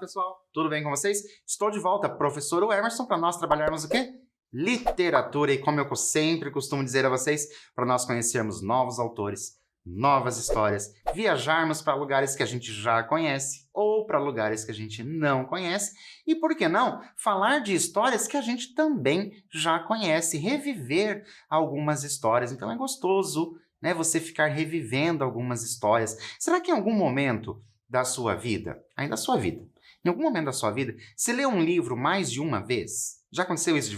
pessoal, tudo bem com vocês? Estou de volta, professor Emerson, para nós trabalharmos o quê? Literatura, e como eu sempre costumo dizer a vocês, para nós conhecermos novos autores, novas histórias, viajarmos para lugares que a gente já conhece ou para lugares que a gente não conhece e, por que não, falar de histórias que a gente também já conhece, reviver algumas histórias. Então é gostoso, né, você ficar revivendo algumas histórias. Será que em algum momento da sua vida, ainda da sua vida, em algum momento da sua vida, você lê um livro mais de uma vez? Já aconteceu isso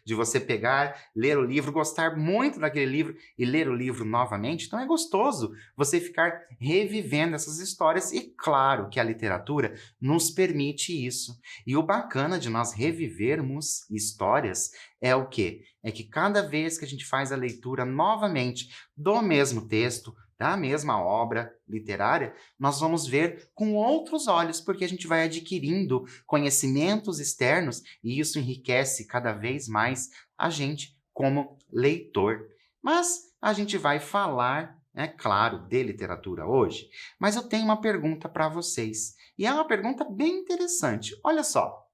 de você pegar, ler o livro, gostar muito daquele livro e ler o livro novamente? Então é gostoso você ficar revivendo essas histórias e claro que a literatura nos permite isso. E o bacana de nós revivermos histórias é o quê? É que cada vez que a gente faz a leitura novamente do mesmo texto, da mesma obra literária, nós vamos ver com outros olhos, porque a gente vai adquirindo conhecimentos externos e isso enriquece cada vez mais a gente como leitor. Mas a gente vai falar, é claro, de literatura hoje, mas eu tenho uma pergunta para vocês. E é uma pergunta bem interessante. Olha só,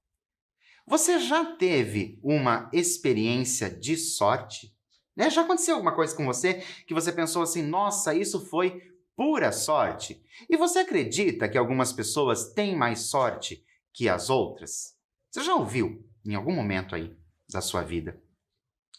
você já teve uma experiência de sorte? Né? Já aconteceu alguma coisa com você que você pensou assim, nossa, isso foi pura sorte? E você acredita que algumas pessoas têm mais sorte que as outras? Você já ouviu em algum momento aí da sua vida?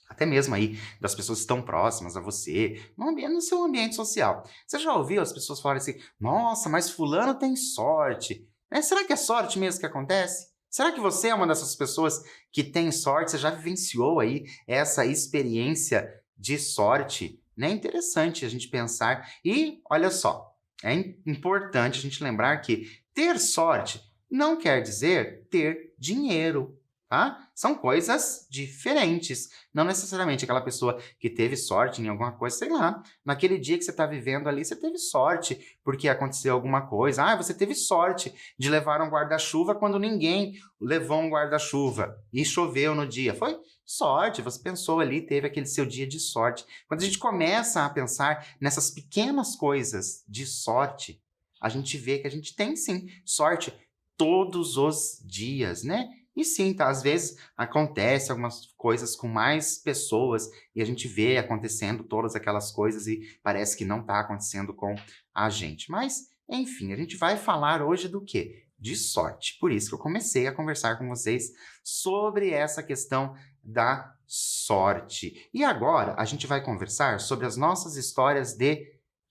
Até mesmo aí das pessoas que estão próximas a você, no seu ambiente social. Você já ouviu as pessoas falarem assim, nossa, mas fulano tem sorte. Né? Será que é sorte mesmo que acontece? Será que você é uma dessas pessoas que tem sorte? Você já vivenciou aí essa experiência de sorte? Né? É interessante a gente pensar. E olha só, é importante a gente lembrar que ter sorte não quer dizer ter dinheiro. Tá? São coisas diferentes. Não necessariamente aquela pessoa que teve sorte em alguma coisa, sei lá, naquele dia que você está vivendo ali, você teve sorte porque aconteceu alguma coisa. Ah, você teve sorte de levar um guarda-chuva quando ninguém levou um guarda-chuva e choveu no dia. Foi sorte, você pensou ali, teve aquele seu dia de sorte. Quando a gente começa a pensar nessas pequenas coisas de sorte, a gente vê que a gente tem sim sorte todos os dias, né? E sim, tá? Às vezes acontece algumas coisas com mais pessoas e a gente vê acontecendo todas aquelas coisas e parece que não está acontecendo com a gente. Mas, enfim, a gente vai falar hoje do quê? De sorte. Por isso que eu comecei a conversar com vocês sobre essa questão da sorte. E agora a gente vai conversar sobre as nossas histórias de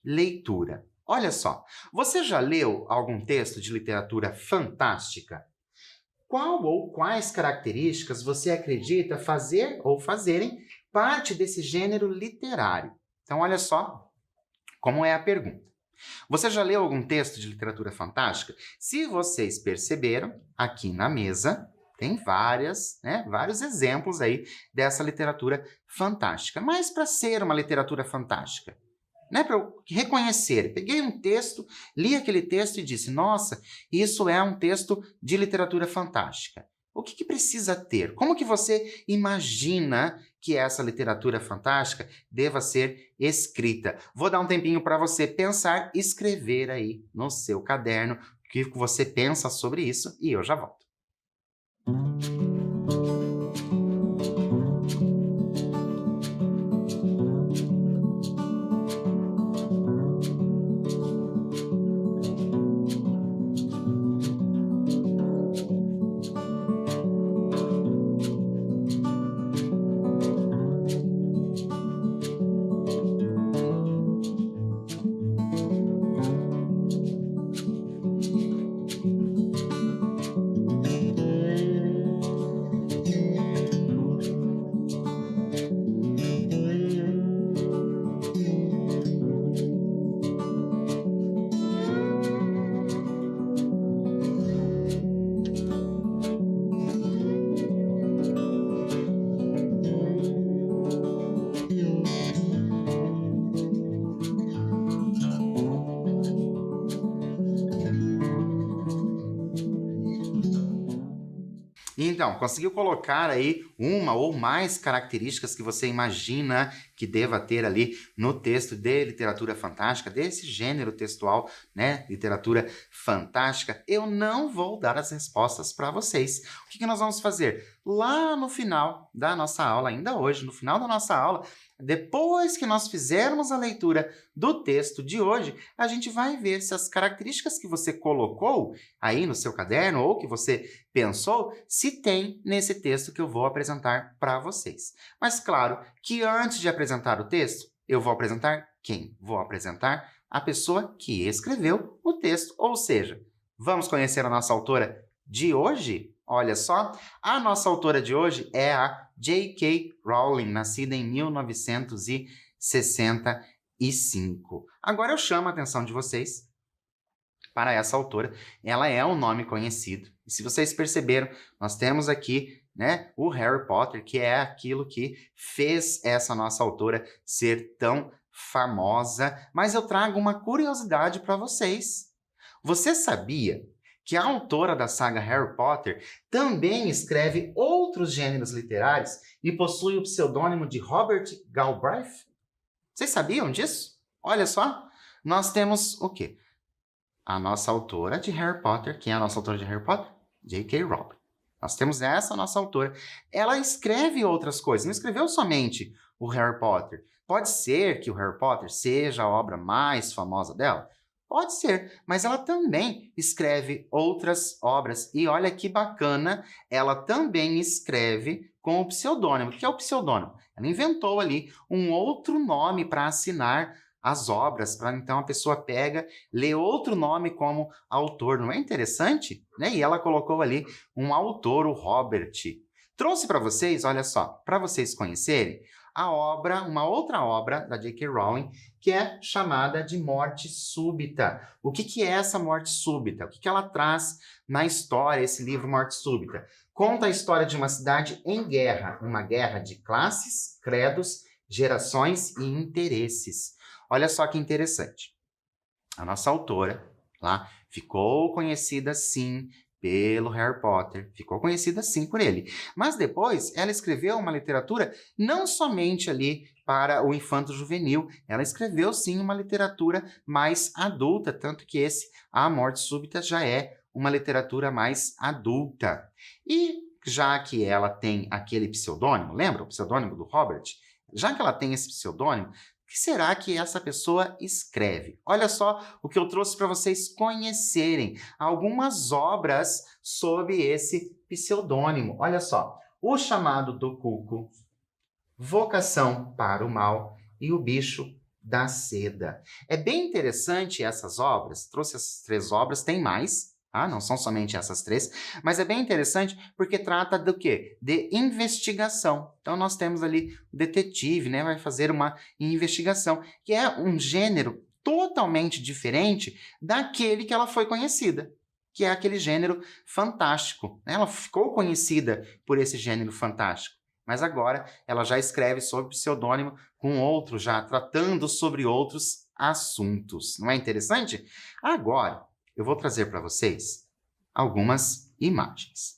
leitura. Olha só, você já leu algum texto de literatura fantástica? Qual ou quais características você acredita fazer ou fazerem parte desse gênero literário? Então, olha só como é a pergunta. Você já leu algum texto de literatura fantástica? Se vocês perceberam, aqui na mesa tem vários exemplos aí dessa literatura fantástica. Mas para ser uma literatura fantástica, né, para eu reconhecer, peguei um texto, li aquele texto e disse, nossa, isso é um texto de literatura fantástica. O que precisa ter? Como que você imagina que essa literatura fantástica deva ser escrita? Vou dar um tempinho para você pensar, escrever aí no seu caderno o que você pensa sobre isso e eu já volto. Então, conseguiu colocar aí uma ou mais características que você imagina que deva ter ali no texto de literatura fantástica, desse gênero textual, né? Literatura fantástica. Eu não vou dar as respostas para vocês. O que nós vamos fazer? Lá no final da nossa aula, ainda hoje, no final da nossa aula, depois que nós fizermos a leitura do texto de hoje, a gente vai ver se as características que você colocou aí no seu caderno ou que você pensou, se tem nesse texto que eu vou apresentar para vocês. Mas claro que antes de apresentar o texto, eu vou apresentar quem? Vou apresentar a pessoa que escreveu o texto. Ou seja, vamos conhecer a nossa autora de hoje? Olha só, a nossa autora de hoje é a J.K. Rowling, nascida em 1965. Agora eu chamo a atenção de vocês para essa autora. Ela é um nome conhecido. E se vocês perceberam, nós temos aqui, né, o Harry Potter, que é aquilo que fez essa nossa autora ser tão famosa. Mas eu trago uma curiosidade para vocês. Você sabia que a autora da saga Harry Potter também escreve outros gêneros literários e possui o pseudônimo de Robert Galbraith? Vocês sabiam disso? Olha só, nós temos o quê? A nossa autora de Harry Potter. Quem é a nossa autora de Harry Potter? J.K. Rowling. Nós temos essa nossa autora. Ela escreve outras coisas, não escreveu somente o Harry Potter. Pode ser que o Harry Potter seja a obra mais famosa dela? Pode ser, mas ela também escreve outras obras. E olha que bacana, ela também escreve com o pseudônimo. O que é o pseudônimo? Ela inventou ali um outro nome para assinar as obras, para então a pessoa pega, lê outro nome como autor. Não é interessante? Né? E ela colocou ali um autor, o Robert. Trouxe para vocês, olha só, para vocês conhecerem, a obra, uma outra obra da J.K. Rowling, que é chamada de Morte Súbita. O que é essa Morte Súbita? O que ela traz na história, esse livro Morte Súbita? Conta a história de uma cidade em guerra, uma guerra de classes, credos, gerações e interesses. Olha só que interessante. A nossa autora lá ficou conhecida, sim, pelo Harry Potter, ficou conhecida sim por ele. Mas depois ela escreveu uma literatura não somente ali para o infanto-juvenil, ela escreveu sim uma literatura mais adulta, tanto que A Morte Súbita, já é uma literatura mais adulta. E já que ela tem aquele pseudônimo, lembra o pseudônimo do Robert? Já que ela tem esse pseudônimo, o que será que essa pessoa escreve? Olha só o que eu trouxe para vocês conhecerem algumas obras sob esse pseudônimo. Olha só, O Chamado do Cuco, Vocação para o Mal e O Bicho da Seda. É bem interessante essas obras, trouxe essas 3 obras, tem mais, não são somente essas 3, mas é bem interessante porque trata do quê? De investigação. Então, nós temos ali o detetive, né? Vai fazer uma investigação, que é um gênero totalmente diferente daquele que ela foi conhecida, que é aquele gênero fantástico. Ela ficou conhecida por esse gênero fantástico, mas agora ela já escreve sob pseudônimo com outro, já tratando sobre outros assuntos. Não é interessante? Agora, eu vou trazer para vocês algumas imagens.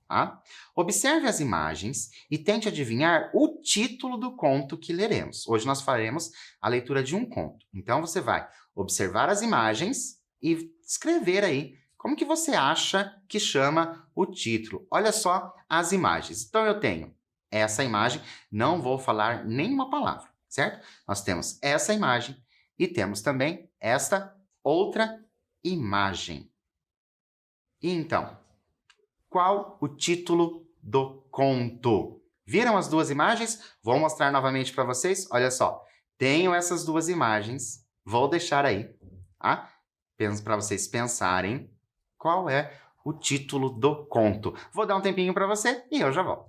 Tá? Observe as imagens e tente adivinhar o título do conto que leremos. Hoje nós faremos a leitura de um conto. Então, você vai observar as imagens e escrever aí como que você acha que chama o título. Olha só as imagens. Então, eu tenho essa imagem, não vou falar nenhuma palavra, certo? Nós temos essa imagem e temos também esta outra imagem. E então, qual o título do conto? Viram as 2 imagens? Vou mostrar novamente para vocês. Olha só, tenho essas 2 imagens. Vou deixar aí, tá? Para vocês pensarem qual é o título do conto. Vou dar um tempinho para você e eu já volto.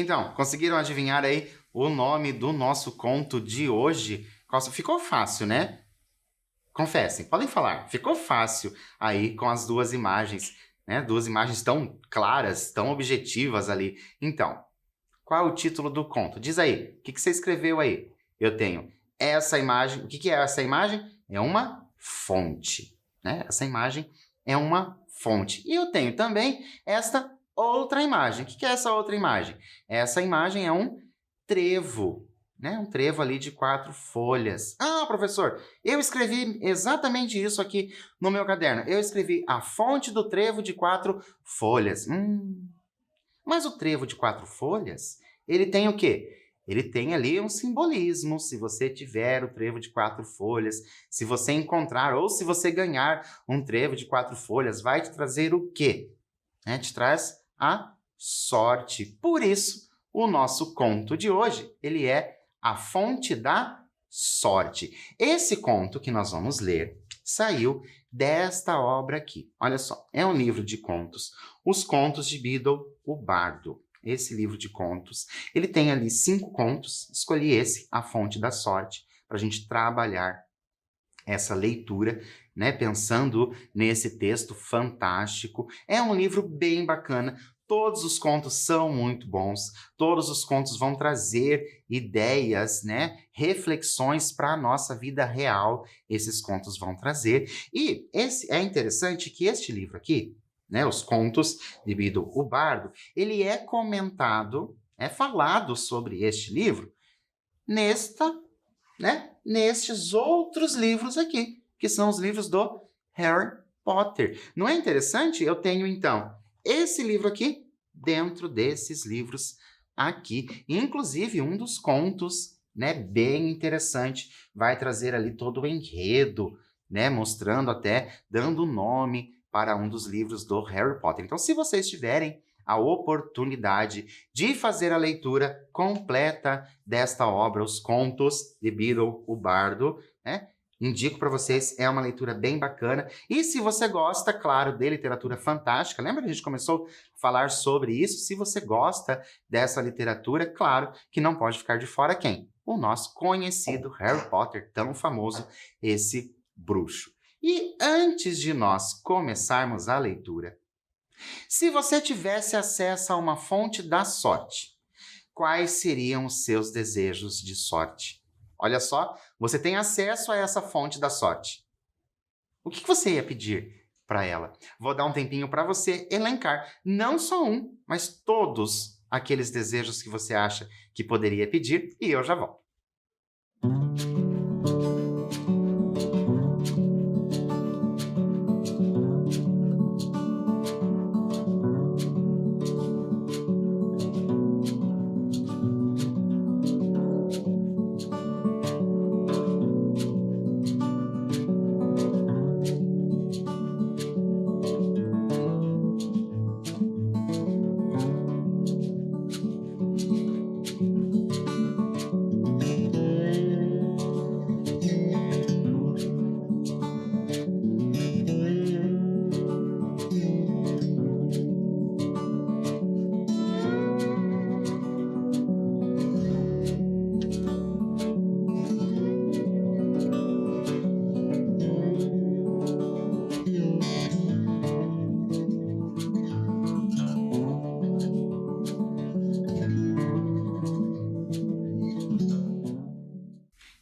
Então, conseguiram adivinhar aí o nome do nosso conto de hoje? Ficou fácil, né? Confessem, podem falar. Ficou fácil aí com as duas imagens, né? Duas imagens tão claras, tão objetivas ali. Então, qual é o título do conto? Diz aí, o que você escreveu aí? Eu tenho essa imagem. O que é essa imagem? É uma fonte, né? Essa imagem é uma fonte. E eu tenho também esta outra imagem. O que é essa outra imagem? Essa imagem é um trevo, né? Um trevo ali de 4 folhas. Ah, professor, eu escrevi exatamente isso aqui no meu caderno. Eu escrevi a fonte do trevo de 4 folhas. Mas o trevo de 4 folhas, ele tem o quê? Ele tem ali um simbolismo. Se você tiver o trevo de 4 folhas, se você encontrar ou se você ganhar um trevo de 4 folhas, vai te trazer o quê? Te traz a sorte. Por isso, o nosso conto de hoje, ele é A Fonte da Sorte. Esse conto que nós vamos ler saiu desta obra aqui. Olha só, é um livro de contos, Os Contos de Beedle, o Bardo. Esse livro de contos, ele tem ali 5 contos, escolhi esse, A Fonte da Sorte, para a gente trabalhar essa leitura, né, pensando nesse texto fantástico. É um livro bem bacana, todos os contos são muito bons, todos os contos vão trazer ideias, né, reflexões para a nossa vida real, esses contos vão trazer. E é interessante que este livro aqui, né, Os Contos de Beedle, o Bardo, ele é comentado, é falado sobre este livro nestes outros livros aqui, que são os livros do Harry Potter. Não é interessante? Eu tenho, então, esse livro aqui dentro desses livros aqui. Inclusive, um dos contos, né, bem interessante, vai trazer ali todo o enredo, né, mostrando até, dando nome para um dos livros do Harry Potter. Então, se vocês tiverem a oportunidade de fazer a leitura completa desta obra, Os Contos de Beedle, o Bardo, né? Indico para vocês, é uma leitura bem bacana. E se você gosta, claro, de literatura fantástica, lembra que a gente começou a falar sobre isso? Se você gosta dessa literatura, claro que não pode ficar de fora quem? O nosso conhecido Harry Potter, tão famoso, esse bruxo. E antes de nós começarmos a leitura, se você tivesse acesso a uma fonte da sorte, quais seriam os seus desejos de sorte? Olha só, você tem acesso a essa fonte da sorte. O que você ia pedir para ela? Vou dar um tempinho para você elencar, não só um, mas todos aqueles desejos que você acha que poderia pedir, e eu já volto.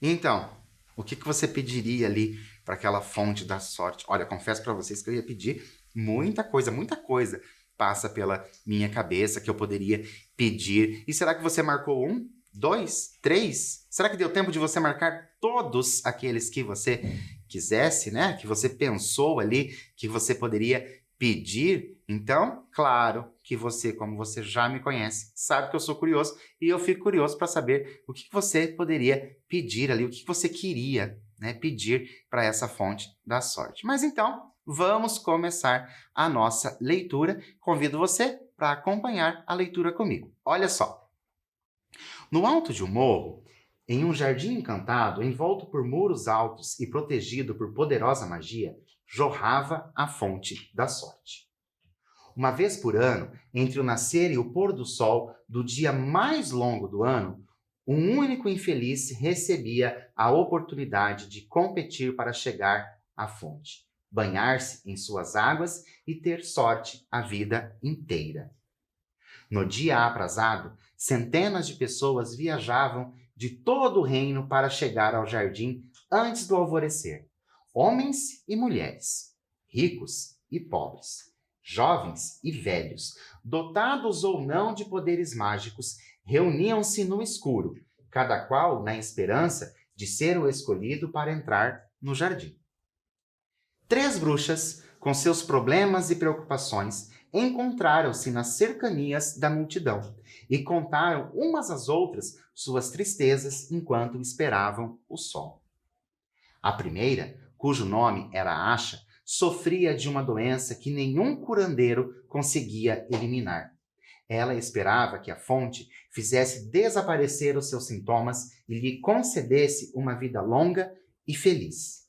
Então, o que você pediria ali para aquela fonte da sorte? Olha, confesso para vocês que eu ia pedir muita coisa passa pela minha cabeça que eu poderia pedir. E será que você marcou 1, 2, 3? Será que deu tempo de você marcar todos aqueles que você quisesse, né? Que você pensou ali que você poderia pedir? Então, claro que você, como você já me conhece, sabe que eu sou curioso e eu fico curioso para saber o que você poderia pedir ali, o que você queria, né, pedir para essa fonte da sorte. Mas então, vamos começar a nossa leitura. Convido você para acompanhar a leitura comigo. Olha só. No alto de um morro, em um jardim encantado, envolto por muros altos e protegido por poderosa magia, jorrava a fonte da sorte. Uma vez por ano, entre o nascer e o pôr do sol, do dia mais longo do ano, um único infeliz recebia a oportunidade de competir para chegar à fonte, banhar-se em suas águas e ter sorte a vida inteira. No dia aprazado, centenas de pessoas viajavam de todo o reino para chegar ao jardim antes do alvorecer. Homens e mulheres, ricos e pobres, jovens e velhos, dotados ou não de poderes mágicos, reuniam-se no escuro, cada qual na esperança de ser o escolhido para entrar no jardim. 3 bruxas, com seus problemas e preocupações, encontraram-se nas cercanias da multidão e contaram umas às outras suas tristezas enquanto esperavam o sol. A primeira, cujo nome era Asha, sofria de uma doença que nenhum curandeiro conseguia eliminar. Ela esperava que a fonte fizesse desaparecer os seus sintomas e lhe concedesse uma vida longa e feliz.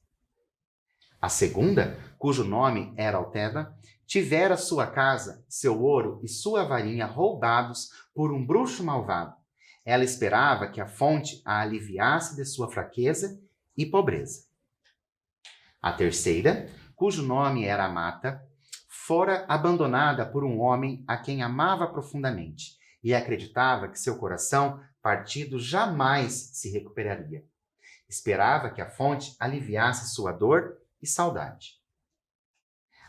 A segunda, cujo nome era Altena, tivera sua casa, seu ouro e sua varinha roubados por um bruxo malvado. Ela esperava que a fonte a aliviasse de sua fraqueza e pobreza. A terceira, cujo nome era Amata, fora abandonada por um homem a quem amava profundamente e acreditava que seu coração partido jamais se recuperaria. Esperava que a fonte aliviasse sua dor e saudade.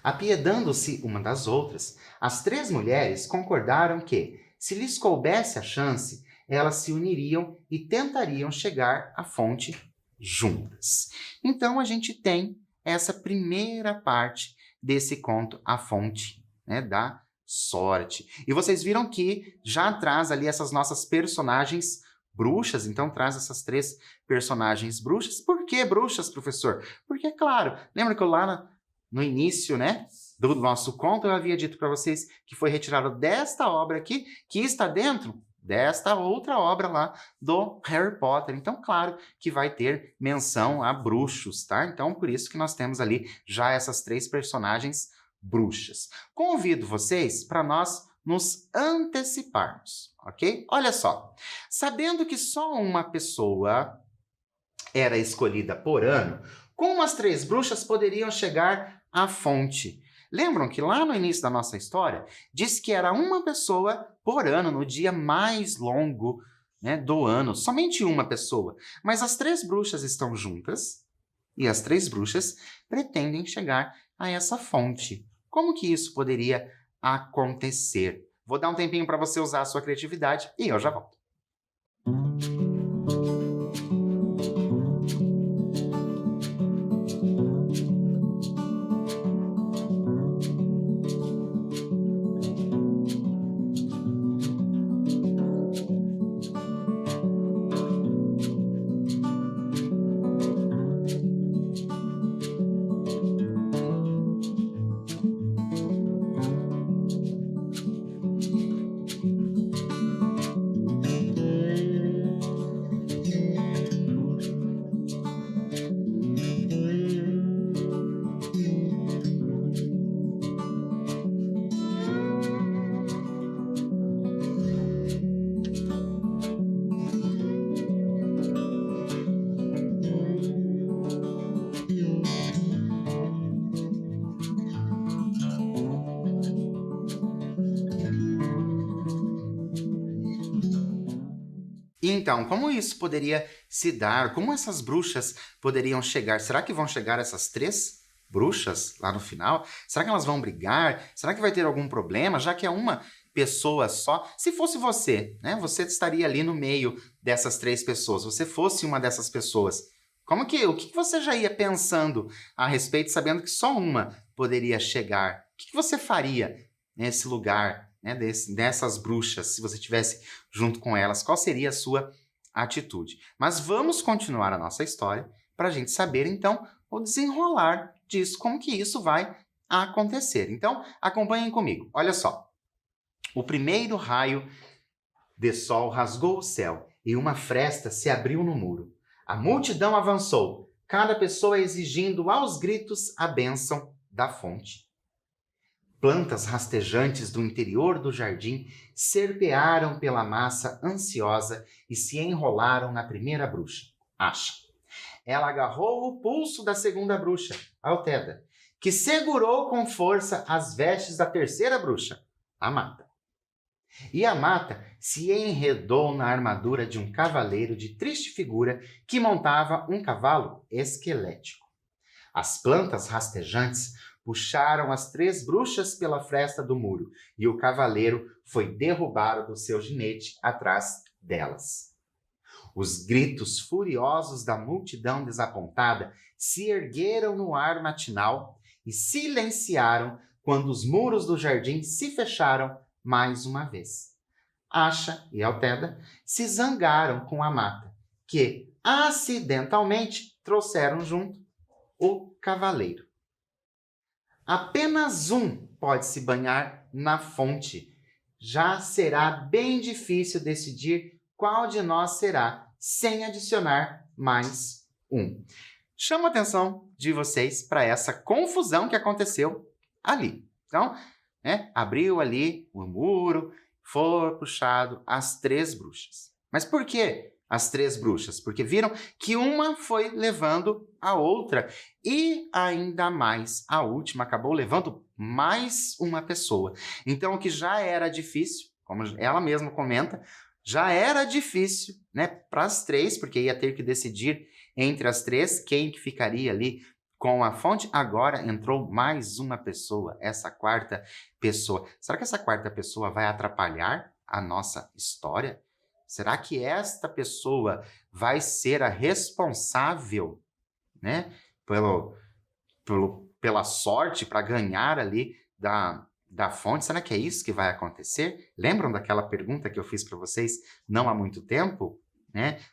Apiedando-se uma das outras, as 3 mulheres concordaram que, se lhes coubesse a chance, elas se uniriam e tentariam chegar à fonte juntas. Então, a gente tem essa primeira parte desse conto, A Fonte, né, da Sorte. E vocês viram que já traz ali essas nossas personagens bruxas, então traz essas 3 personagens bruxas. Por que bruxas, professor? Porque, claro, lembra que eu lá no início, né, do nosso conto eu havia dito para vocês que foi retirado desta obra aqui, que está dentro desta outra obra lá do Harry Potter. Então, claro que vai ter menção a bruxos, tá? Então, por isso que nós temos ali já essas 3 personagens bruxas. Convido vocês para nós nos anteciparmos, ok? Olha só, sabendo que só uma pessoa era escolhida por ano, como as 3 bruxas poderiam chegar à fonte? Lembram que lá no início da nossa história, disse que era uma pessoa por ano, no dia mais longo, né, do ano. Somente uma pessoa. Mas as 3 bruxas estão juntas e as 3 bruxas pretendem chegar a essa fonte. Como que isso poderia acontecer? Vou dar um tempinho para você usar a sua criatividade e eu já volto. Então, como isso poderia se dar? Como essas bruxas poderiam chegar? Será que vão chegar essas 3 bruxas lá no final? Será que elas vão brigar? Será que vai ter algum problema, já que é uma pessoa só? Se fosse você, né? Você estaria ali no meio dessas 3 pessoas. Você fosse uma dessas pessoas. O que você já ia pensando a respeito, sabendo que só uma poderia chegar? O que você faria nesse lugar, né, dessas bruxas, se você estivesse junto com elas? Qual seria a sua atitude? Mas vamos continuar a nossa história para a gente saber, então, o desenrolar disso, como que isso vai acontecer. Então, acompanhem comigo. Olha só. O primeiro raio de sol rasgou o céu e uma fresta se abriu no muro. A multidão avançou, cada pessoa exigindo aos gritos a bênção da fonte. Plantas rastejantes do interior do jardim serpearam pela massa ansiosa e se enrolaram na primeira bruxa, Asha. Ela agarrou o pulso da segunda bruxa, Altéda, que segurou com força as vestes da terceira bruxa, Amata. E Amata se enredou na armadura de um cavaleiro de triste figura que montava um cavalo esquelético. As plantas rastejantes puxaram as 3 bruxas pela fresta do muro e o cavaleiro foi derrubado do seu jinete atrás delas. Os gritos furiosos da multidão desapontada se ergueram no ar matinal e silenciaram quando os muros do jardim se fecharam mais uma vez. Asha e Altéda se zangaram com Amata, que acidentalmente trouxeram junto o cavaleiro. Apenas um pode se banhar na fonte. Já será bem difícil decidir qual de nós será, sem adicionar mais um. Chamo a atenção de vocês para essa confusão que aconteceu ali. Então, abriu ali o muro, foi puxado as 3 bruxas. Mas por que as 3 bruxas? Porque viram que uma foi levando a outra e ainda mais a última acabou levando mais uma pessoa. Então, o que já era difícil, como ela mesma comenta, já era difícil, para as 3, porque ia ter que decidir entre as 3 quem que ficaria ali com a fonte. Agora entrou mais uma pessoa, essa 4ª pessoa. Será que essa 4ª pessoa vai atrapalhar a nossa história? Será que esta pessoa vai ser a responsável, pela sorte para ganhar ali da fonte? Será que é isso que vai acontecer? Lembram daquela pergunta que eu fiz para vocês não há muito tempo?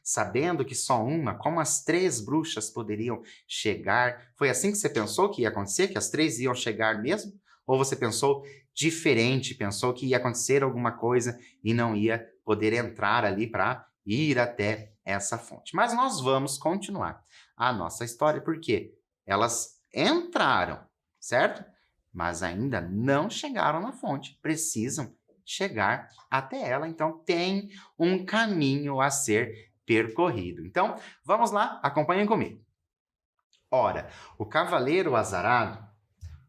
Sabendo que só uma, como as 3 bruxas poderiam chegar? Foi assim que você pensou que ia acontecer? Que as 3 iam chegar mesmo? Ou você pensou diferente, pensou que ia acontecer alguma coisa e não ia poder entrar ali para ir até essa fonte? Mas nós vamos continuar a nossa história, porque elas entraram, certo? Mas ainda não chegaram na fonte, precisam chegar até ela, então tem um caminho a ser percorrido. Então, vamos lá, acompanhem comigo. Ora, o cavaleiro azarado,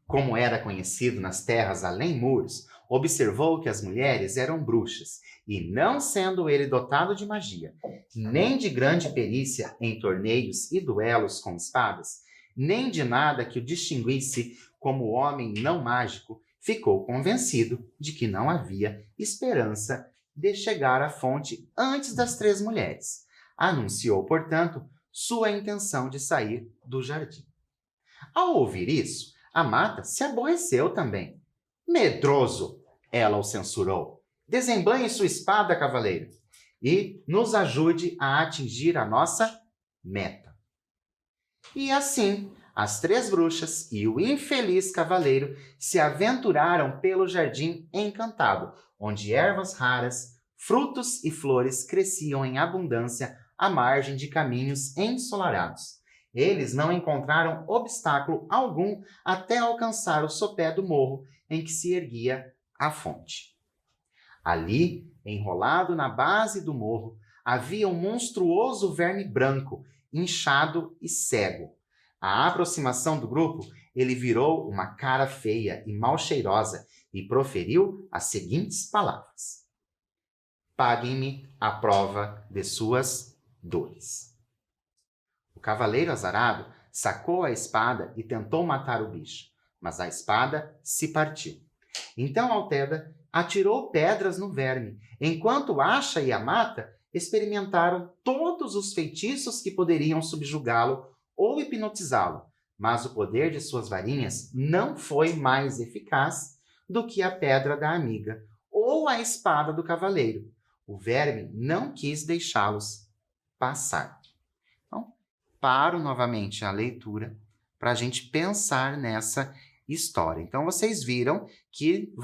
como era conhecido nas terras além muros, observou que as mulheres eram bruxas, e não sendo ele dotado de magia, nem de grande perícia em torneios e duelos com espadas, nem de nada que o distinguisse como homem não mágico, ficou convencido de que não havia esperança de chegar à fonte antes das 3 mulheres. Anunciou, portanto, sua intenção de sair do jardim. Ao ouvir isso, Amata se aborreceu também. Medroso, ela o censurou. Desembanhe sua espada, cavaleiro, e nos ajude a atingir a nossa meta. E assim, as 3 bruxas e o infeliz cavaleiro se aventuraram pelo jardim encantado, onde ervas raras, frutos e flores cresciam em abundância à margem de caminhos ensolarados. Eles não encontraram obstáculo algum até alcançar o sopé do morro em que se erguia a fonte. Ali, enrolado na base do morro, havia um monstruoso verme branco, inchado e cego. À aproximação do grupo, ele virou uma cara feia e mal cheirosa e proferiu as seguintes palavras: paguem-me a prova de suas dores. O cavaleiro azarado sacou a espada e tentou matar o bicho, mas a espada se partiu. Então Altéda atirou pedras no verme, enquanto Asha e Amata experimentaram todos os feitiços que poderiam subjugá-lo ou hipnotizá-lo, mas o poder de suas varinhas não foi mais eficaz do que a pedra da amiga ou a espada do cavaleiro. O verme não quis deixá-los passar. Então, paro novamente a leitura para a gente pensar nessa história. Então, vocês viram que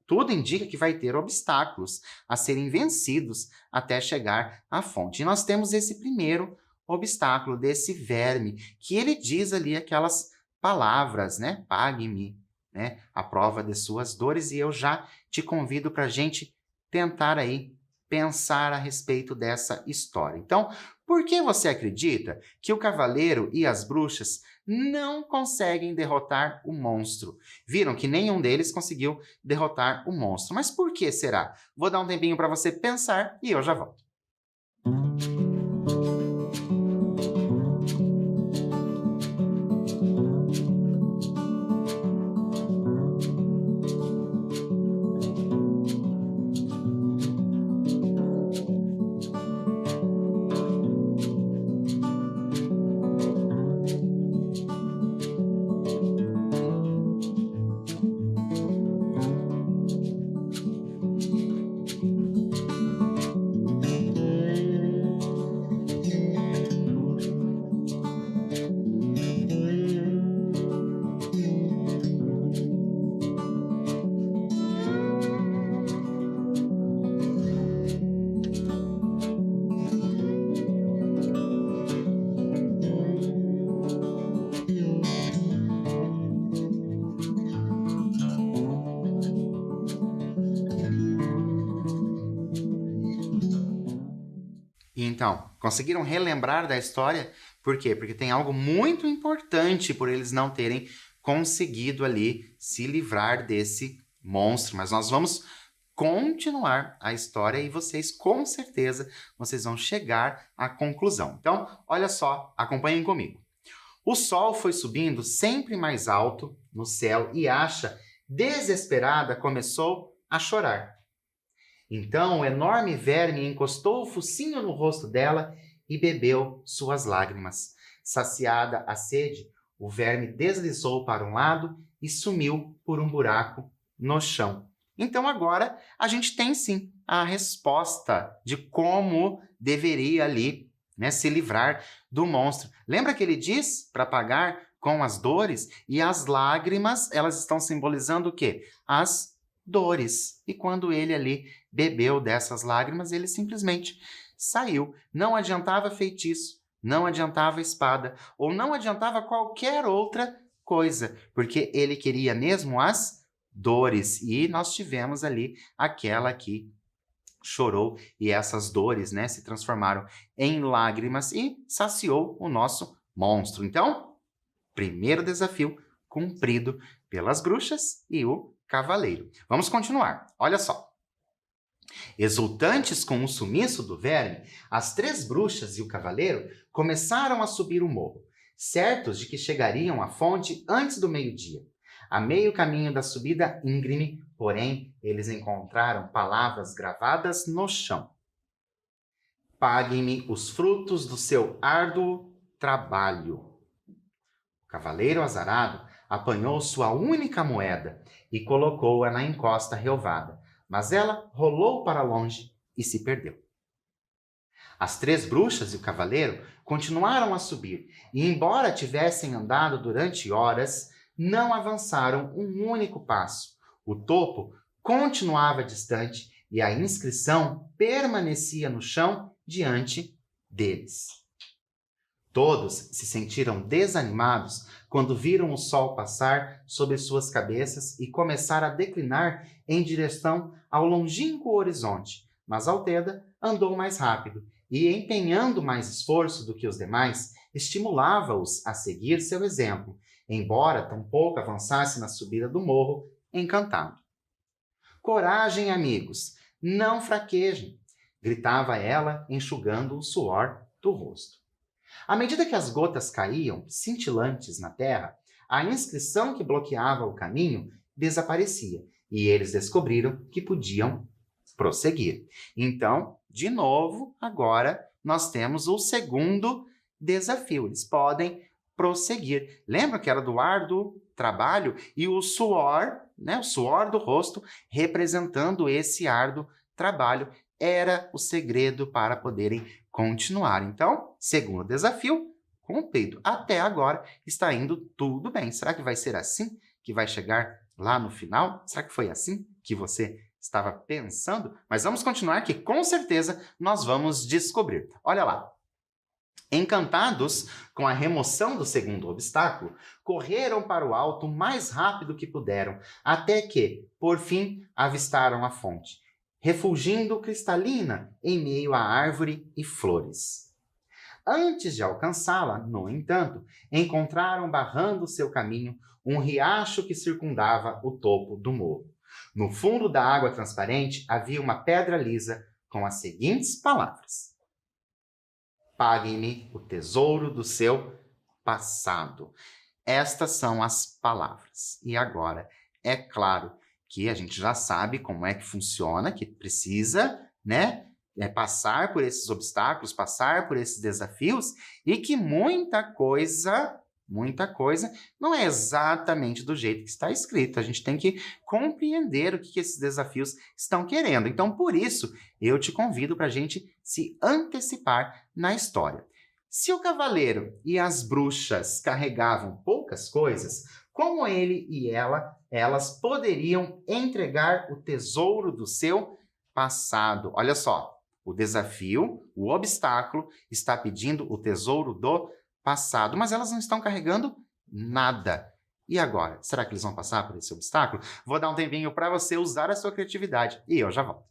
tudo indica que vai ter obstáculos a serem vencidos até chegar à fonte. E nós temos esse primeiro obstáculo desse verme, que ele diz ali aquelas palavras, pague-me, né, a prova de suas dores, e eu já te convido para a gente tentar aí pensar a respeito dessa história. Então, por que você acredita que o cavaleiro e as bruxas não conseguem derrotar o monstro? Viram que nenhum deles conseguiu derrotar o monstro. Mas por que será? Vou dar um tempinho para você pensar e eu já volto. Então, conseguiram relembrar da história? Por quê? Porque tem algo muito importante por eles não terem conseguido ali se livrar desse monstro. Mas nós vamos continuar a história e vocês, com certeza, vocês vão chegar à conclusão. Então, olha só, acompanhem comigo. O sol foi subindo sempre mais alto no céu e Asha, desesperada, começou a chorar. Então o enorme verme encostou o focinho no rosto dela e bebeu suas lágrimas. Saciada a sede, o verme deslizou para um lado e sumiu por um buraco no chão. Então agora a gente tem sim a resposta de como deveria ali, né, se livrar do monstro. Lembra que ele diz para pagar com as dores? E as lágrimas, elas estão simbolizando o quê? As dores. E quando ele ali bebeu dessas lágrimas, ele simplesmente saiu. Não adiantava feitiço, não adiantava espada, ou não adiantava qualquer outra coisa, porque ele queria mesmo as dores. E nós tivemos ali aquela que chorou e essas dores, né, se transformaram em lágrimas e saciou o nosso monstro. Então, primeiro desafio cumprido pelas bruxas e o cavaleiro. Vamos continuar. Olha só. Exultantes com o sumiço do verme, as 3 bruxas e o cavaleiro começaram a subir o morro, certos de que chegariam à fonte antes do meio-dia. A meio caminho da subida íngreme, porém, eles encontraram palavras gravadas no chão. Paguem-me os frutos do seu árduo trabalho. O cavaleiro azarado apanhou sua única moeda e colocou-a na encosta relvada, mas ela rolou para longe e se perdeu. As 3 bruxas e o cavaleiro continuaram a subir, e embora tivessem andado durante horas, não avançaram um único passo. O topo continuava distante e a inscrição permanecia no chão diante deles. Todos se sentiram desanimados quando viram o sol passar sobre suas cabeças e começar a declinar em direção ao longínquo horizonte. Mas Altheda andou mais rápido e, empenhando mais esforço do que os demais, estimulava-os a seguir seu exemplo, embora tampouco avançasse na subida do morro, encantado. Coragem, amigos, não fraquejem, gritava ela, enxugando o suor do rosto. À medida que as gotas caíam, cintilantes na terra, a inscrição que bloqueava o caminho desaparecia e eles descobriram que podiam prosseguir. Então, de novo, agora nós temos o segundo desafio. Eles podem prosseguir. Lembra que era do árduo trabalho e o suor, né, o suor do rosto representando esse árduo trabalho era o segredo para poderem continuar. Então, segundo desafio, cumprido. Até agora está indo tudo bem. Será que vai ser assim que vai chegar lá no final? Será que foi assim que você estava pensando? Mas vamos continuar que com certeza nós vamos descobrir. Olha lá. Encantados com a remoção do segundo obstáculo, correram para o alto o mais rápido que puderam, até que, por fim, avistaram a fonte, refulgindo cristalina em meio a árvore e flores. Antes de alcançá-la, no entanto, encontraram barrando seu caminho um riacho que circundava o topo do morro. No fundo da água transparente havia uma pedra lisa com as seguintes palavras: paguem-me o tesouro do seu passado. Estas são as palavras. E agora, é claro que a gente já sabe como é que funciona, que precisa, né, passar por esses obstáculos, passar por esses desafios, e que muita coisa não é exatamente do jeito que está escrito. A gente tem que compreender o que esses desafios estão querendo. Então, por isso, eu te convido para a gente se antecipar na história. Se o cavaleiro e as bruxas carregavam poucas coisas, como ele e elas poderiam entregar o tesouro do seu passado? Olha só, o desafio, o obstáculo, está pedindo o tesouro do passado, mas elas não estão carregando nada. E agora? Será que eles vão passar por esse obstáculo? Vou dar um tempinho para você usar a sua criatividade e eu já volto.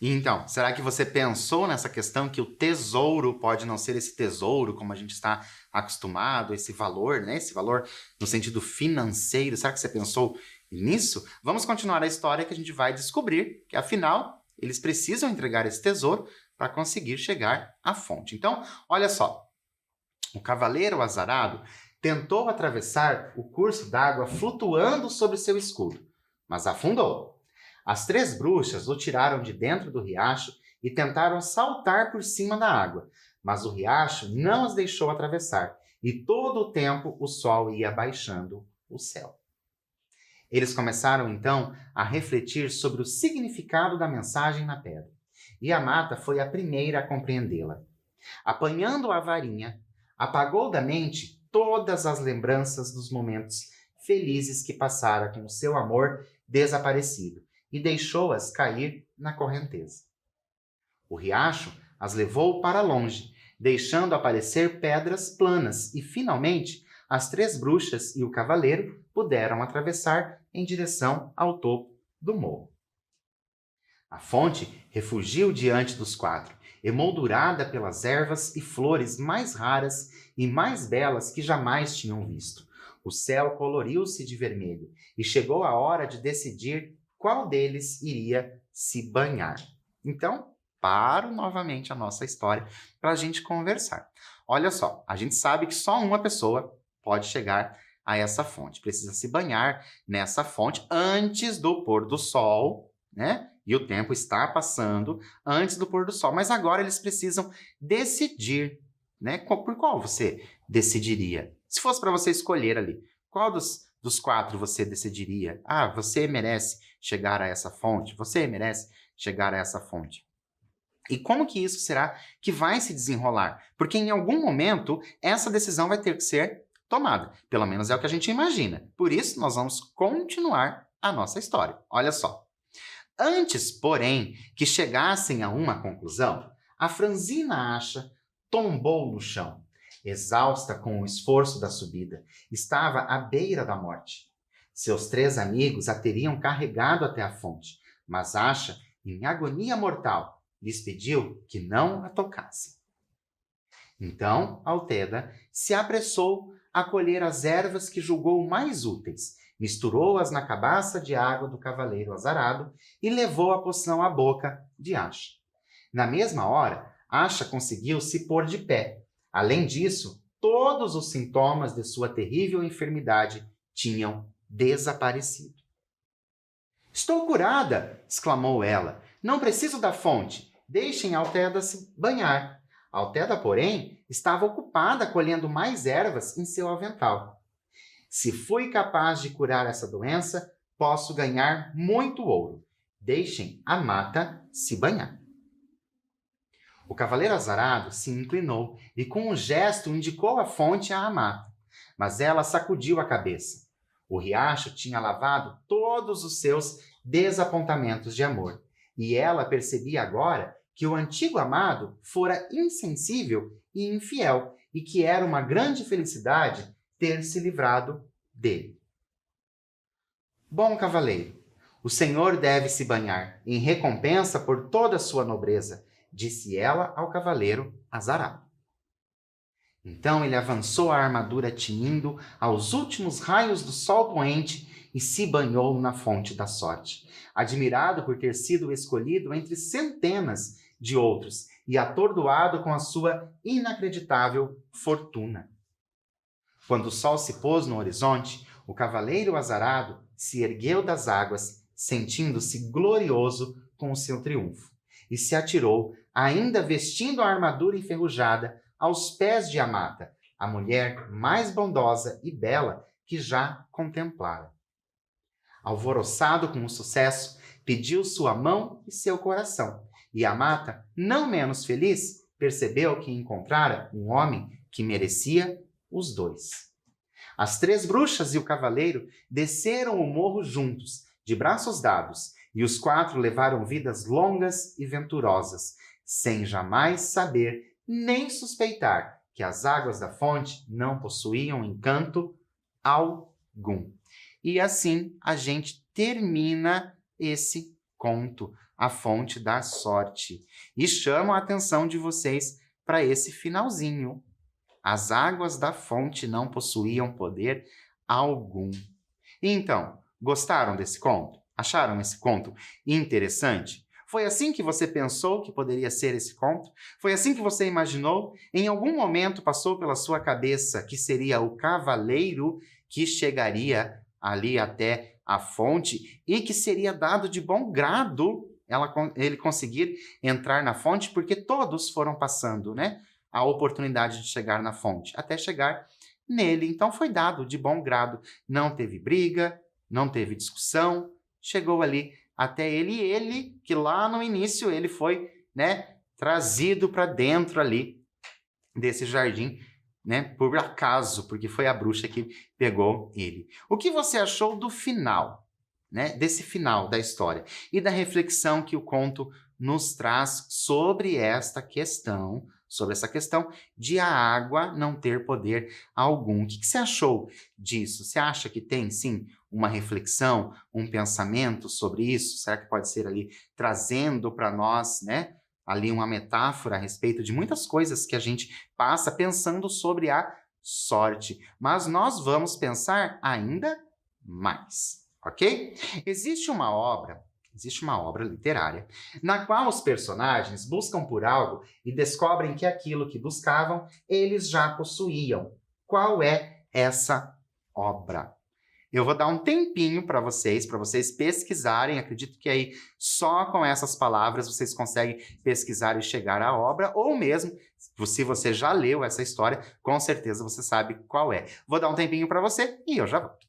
Então, será que você pensou nessa questão que o tesouro pode não ser esse tesouro como a gente está acostumado, esse valor, né? Esse valor no sentido financeiro. Será que você pensou nisso? Vamos continuar a história que a gente vai descobrir que, afinal, eles precisam entregar esse tesouro para conseguir chegar à fonte. Então, olha só. O cavaleiro azarado tentou atravessar o curso d'água flutuando sobre seu escudo, mas afundou. As 3 bruxas o tiraram de dentro do riacho e tentaram saltar por cima da água, mas o riacho não as deixou atravessar, e todo o tempo o sol ia baixando o céu. Eles começaram, então, a refletir sobre o significado da mensagem na pedra, e a Mata foi a primeira a compreendê-la. Apanhando a varinha, apagou da mente todas as lembranças dos momentos felizes que passara com o seu amor desaparecido, e deixou-as cair na correnteza. O riacho as levou para longe, deixando aparecer pedras planas, e finalmente as 3 bruxas e o cavaleiro puderam atravessar em direção ao topo do morro. A fonte refugiu diante dos 4, emoldurada pelas ervas e flores mais raras e mais belas que jamais tinham visto. O céu coloriu-se de vermelho, e chegou a hora de decidir qual deles iria se banhar. Então, paro novamente a nossa história para a gente conversar. Olha só, a gente sabe que só uma pessoa pode chegar a essa fonte. Precisa se banhar nessa fonte antes do pôr do sol, né? E o tempo está passando antes do pôr do sol. Mas agora eles precisam decidir, né? Por qual você decidiria? Se fosse para você escolher ali, qual dos 4 você decidiria? Ah, você merece chegar a essa fonte, você merece chegar a essa fonte. E como que isso será que vai se desenrolar? Porque em algum momento essa decisão vai ter que ser tomada. Pelo menos é o que a gente imagina. Por isso, nós vamos continuar a nossa história. Olha só. Antes, porém, que chegassem a uma conclusão, a franzina acha tombou no chão. Exausta com o esforço da subida, estava à beira da morte. Seus 3 amigos a teriam carregado até a fonte, mas Asha, em agonia mortal, lhes pediu que não a tocassem. Então, Altéda se apressou a colher as ervas que julgou mais úteis, misturou-as na cabaça de água do cavaleiro azarado e levou a poção à boca de Asha. Na mesma hora, Asha conseguiu se pôr de pé. Além disso, todos os sintomas de sua terrível enfermidade tinham desaparecido. "Estou curada!" exclamou ela. "Não preciso da fonte. Deixem Altéda se banhar." Altéda, porém, estava ocupada colhendo mais ervas em seu avental. "Se fui capaz de curar essa doença, posso ganhar muito ouro. Deixem a mata se banhar." O cavaleiro azarado se inclinou e, com um gesto, indicou a fonte à mata. Mas ela sacudiu a cabeça. O riacho tinha lavado todos os seus desapontamentos de amor, e ela percebia agora que o antigo amado fora insensível e infiel, e que era uma grande felicidade ter se livrado dele. "Bom cavaleiro, o senhor deve se banhar, em recompensa por toda a sua nobreza", disse ela ao cavaleiro azarado. Então ele avançou a armadura tinindo aos últimos raios do sol poente e se banhou na fonte da sorte, admirado por ter sido escolhido entre centenas de outros e atordoado com a sua inacreditável fortuna. Quando o sol se pôs no horizonte, o cavaleiro azarado se ergueu das águas, sentindo-se glorioso com o seu triunfo, e se atirou, ainda vestindo a armadura enferrujada, aos pés de Amata, a mulher mais bondosa e bela que já contemplara. Alvoroçado com o sucesso, pediu sua mão e seu coração, e Amata, não menos feliz, percebeu que encontrara um homem que merecia os dois. As três bruxas e o cavaleiro desceram o morro juntos, de braços dados, e os quatro levaram vidas longas e venturosas, sem jamais saber nem suspeitar que as águas da fonte não possuíam encanto algum. E assim a gente termina esse conto, A Fonte da Sorte. E chamo a atenção de vocês para esse finalzinho. As águas da fonte não possuíam poder algum. Então, gostaram desse conto? Acharam esse conto interessante? Foi assim que você pensou que poderia ser esse conto? Foi assim que você imaginou? Em algum momento passou pela sua cabeça que seria o cavaleiro que chegaria ali até a fonte e que seria dado de bom grado ele conseguir entrar na fonte, porque todos foram passando, né, a oportunidade de chegar na fonte, até chegar nele. Então foi dado de bom grado. Não teve briga, não teve discussão, chegou ali até ele, e ele, que lá no início ele foi, né, trazido para dentro ali desse jardim, né, por acaso, porque foi a bruxa que pegou ele. O que você achou do final, né, desse final da história e da reflexão que o conto nos traz sobre essa questão de a água não ter poder algum? O que você achou disso? Você acha que tem, sim, uma reflexão, um pensamento sobre isso? Será que pode ser ali trazendo para nós, né, ali uma metáfora a respeito de muitas coisas que a gente passa pensando sobre a sorte? Mas nós vamos pensar ainda mais, ok? Existe uma obra literária na qual os personagens buscam por algo e descobrem que aquilo que buscavam eles já possuíam. Qual é essa obra? Eu vou dar um tempinho para vocês pesquisarem. Acredito que aí só com essas palavras vocês conseguem pesquisar e chegar à obra, ou mesmo, se você já leu essa história, com certeza você sabe qual é. Vou dar um tempinho para você e eu já volto.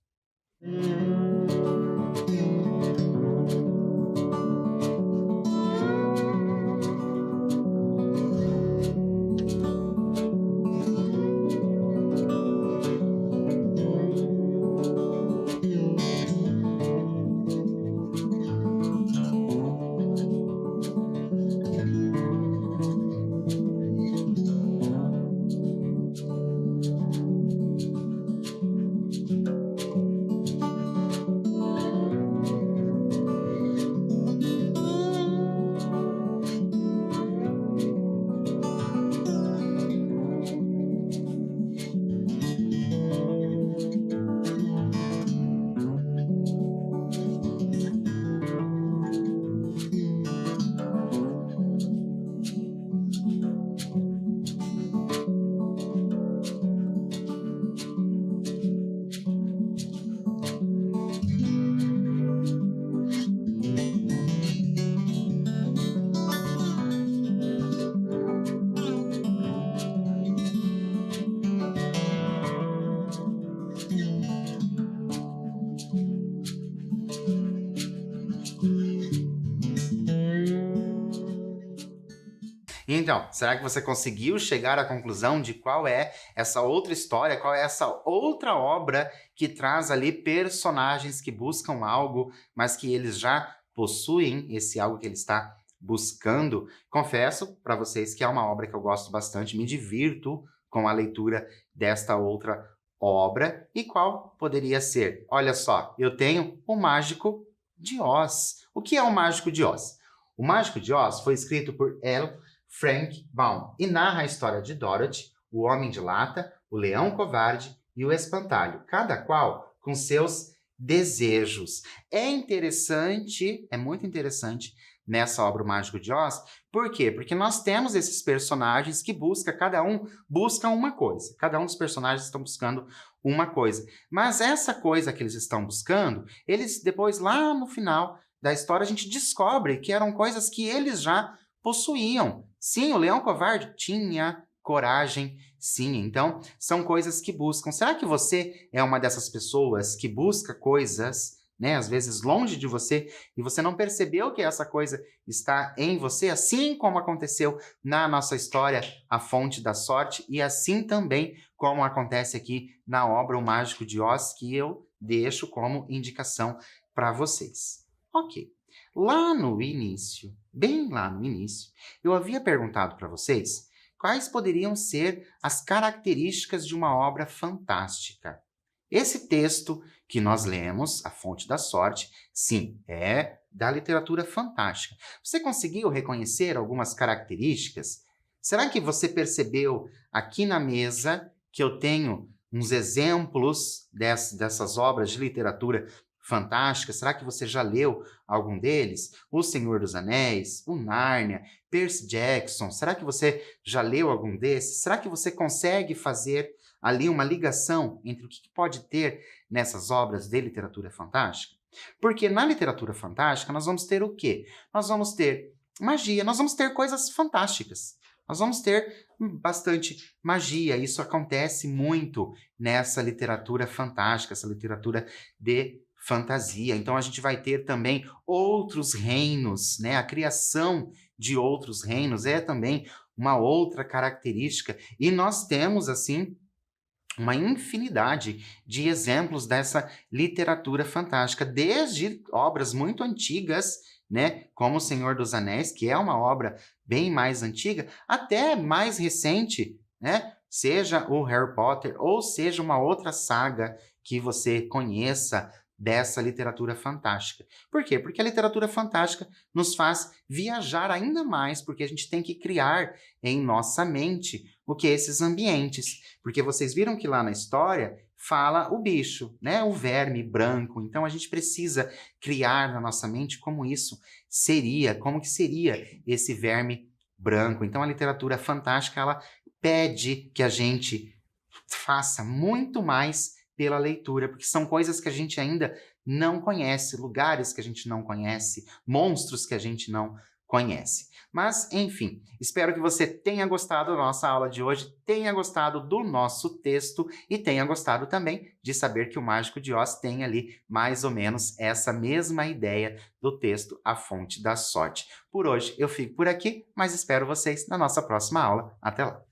Então, será que você conseguiu chegar à conclusão de qual é essa outra história, qual é essa outra obra que traz ali personagens que buscam algo, mas que eles já possuem esse algo que ele está buscando? Confesso para vocês que é uma obra que eu gosto bastante, me divirto com a leitura desta outra obra. E qual poderia ser? Olha só, eu tenho O Mágico de Oz. O que é O Mágico de Oz? O Mágico de Oz foi escrito por L. Frank Baum e narra a história de Dorothy, o Homem de Lata, o Leão Covarde e o Espantalho, cada qual com seus desejos. É interessante, é muito interessante nessa obra O Mágico de Oz. Por quê? Porque nós temos esses personagens que cada um busca uma coisa. Cada um dos personagens estão buscando uma coisa. Mas essa coisa que eles estão buscando, eles depois, lá no final da história, a gente descobre que eram coisas que eles já possuíam. Sim, o Leão Covarde tinha coragem, sim. Então, são coisas que buscam. Será que você é uma dessas pessoas que busca coisas, né, às vezes longe de você, e você não percebeu que essa coisa está em você, assim como aconteceu na nossa história A Fonte da Sorte, e assim também como acontece aqui na obra O Mágico de Oz, que eu deixo como indicação para vocês. Ok. Lá no início, bem lá no início, eu havia perguntado para vocês quais poderiam ser as características de uma obra fantástica. Esse texto que nós lemos, A Fonte da Sorte, sim, é da literatura fantástica. Você conseguiu reconhecer algumas características? Será que você percebeu aqui na mesa que eu tenho uns exemplos dessas obras de literatura fantástica? Será que você já leu algum deles? O Senhor dos Anéis, o Nárnia, Percy Jackson. Será que você já leu algum desses? Será que você consegue fazer ali uma ligação entre o que pode ter nessas obras de literatura fantástica? Porque na literatura fantástica nós vamos ter o quê? Nós vamos ter magia, nós vamos ter coisas fantásticas. Nós vamos ter bastante magia. Isso acontece muito nessa literatura fantástica, essa literatura de fantasia. Então, a gente vai ter também outros reinos, né? A criação de outros reinos é também uma outra característica. E nós temos, assim, uma infinidade de exemplos dessa literatura fantástica, desde obras muito antigas, né, como O Senhor dos Anéis, que é uma obra bem mais antiga, até mais recente, né, seja o Harry Potter ou seja uma outra saga que você conheça dessa literatura fantástica. Por quê? Porque a literatura fantástica nos faz viajar ainda mais, porque a gente tem que criar em nossa mente o que esses ambientes. Porque vocês viram que lá na história fala o bicho, né? O verme branco. Então a gente precisa criar na nossa mente como isso seria, como que seria esse verme branco. Então a literatura fantástica, ela pede que a gente faça muito mais pela leitura, porque são coisas que a gente ainda não conhece, lugares que a gente não conhece, monstros que a gente não conhece. Mas, enfim, espero que você tenha gostado da nossa aula de hoje, tenha gostado do nosso texto e tenha gostado também de saber que o Mágico de Oz tem ali mais ou menos essa mesma ideia do texto A Fonte da Sorte. Por hoje eu fico por aqui, mas espero vocês na nossa próxima aula. Até lá!